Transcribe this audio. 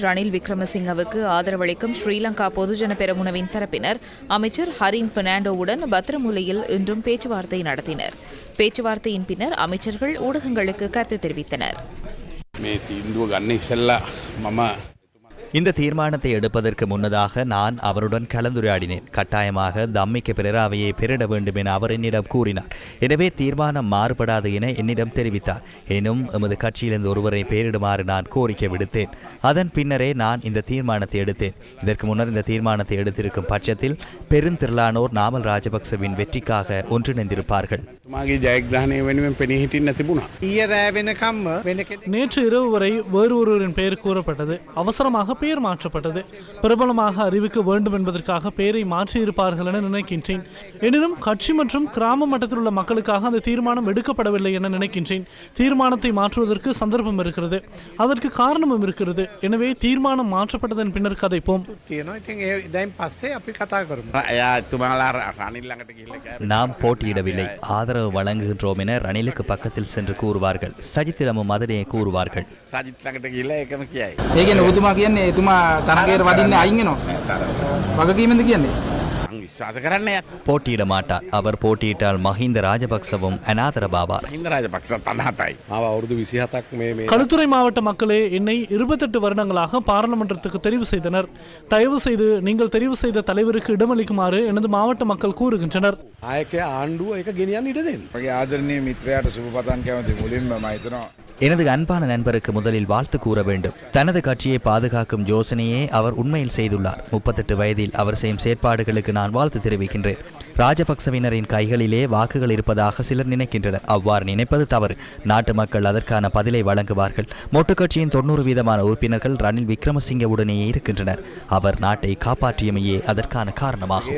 ரணில் விக்ரமசிங்கவுக்கு ஆதரவளிக்கும் ஸ்ரீலங்கா பொதுஜன பெரமுனவின் தரப்பினர் அமைச்சர் ஹரின் பெர்னாண்டோவுடன் பத்திரமுல்லையில் இன்றும் பேச்சுவார்த்தை நடத்தினர். பேச்சுவார்த்தையின் பின்னர் அமைச்சர்கள் ஊடகங்களுக்கு கருத்து தெரிவித்தனர். இந்த தீர்மானத்தை எடுப்பதற்கு முன்னதாக நான் அவருடன் கலந்துரையாடினேன். கட்டாயமாக தம்மிக்க பிரேராவையை பெரிட வேண்டும் என அவர் என்னிடம் கூறினார். எனவே தீர்மானம் மாறுபடாது என என்னிடம் தெரிவித்தார். எனினும் எமது கட்சியிலிருந்து ஒருவரை பெயரிடுமாறு நான் கோரிக்கை விடுத்தேன். அதன் பின்னரே நான் இந்த தீர்மானத்தை எடுத்தேன். இதற்கு முன்னர் இந்த தீர்மானத்தை எடுத்திருக்கும் பட்சத்தில் பெருந்திரளானோர் நாமல் ராஜபக்சவின் வெற்றிக்காக ஒன்றிணைந்திருப்பார்கள். நேற்று இரவு வரை வேறு ஒருவரின் பெயர் கூறப்பட்டது. அவசரமாக பெயர் மாற்றப்பட்டது. பிரபலமாக அறிவிக்க வேண்டும் என்பதற்காக பெயரை மாற்றியிருப்பார்கள் என நினைக்கின்றேன். எனினும் கட்சி மற்றும் கிராம மட்டத்தில் உள்ள மக்களுக்காக அந்த தீர்மானம் எடுக்கப்படவில்லை என நினைக்கின்றேன். தீர்மானத்தை மாற்றுவதற்கு சந்தர்ப்பம் இருக்கிறது, அதற்கு காரணமும் இருக்கிறது. எனவே தீர்மானம் மாற்றப்பட்டதன் பின்னர் கதைப்போம். நாம் போட்டியிடவில்லை, ஆதரவு வழங்குகின்றோம் என ரணிலுக்கு பக்கத்தில் சென்று கூறுவார்கள். சஜித்திடமும் அதனை கூறுவார்கள். போட்டியிட மாட்டார். அவர் போட்டியிட்டால் மஹிந்த ராஜபக்சவும் அநாதரபாவார். களுத்துறை மாவட்ட மக்களே என்னை 28 வருடங்களாக பாராளுமன்றத்துக்கு தெரிவு செய்தனர். தயவு செய்து நீங்கள் தெரிவு செய்த தலைவருக்கு இடமளிக்குமாறு எனது மாவட்ட மக்கள் கூறுகின்றனர். எனது அன்பான நண்பருக்கு முதலில் வாழ்த்து கூற வேண்டும். தனது கட்சியை பாதுகாக்கும் யோசனையே அவர் உண்மையில் செய்துள்ளார். 38 வயதில் அவர் செய்யும் செயற்பாடுகளுக்கு நான் வாழ்த்து தெரிவிக்கின்றேன். ராஜபக்சவினரின் கைகளிலே வாக்குகள் இருப்பதாக சிலர் நினைக்கின்றனர். அவ்வாறு நினைப்பது தவறு. நாட்டு மக்கள் அதற்கான பதிலை வழங்குவார்கள். மொட்டு கட்சியின் 90% உறுப்பினர்கள் ரணில் விக்ரமசிங்கவுடனேயே இருக்கின்றனர். அவர் நாட்டை காப்பாற்றியமையே அதற்கான காரணமாகும்.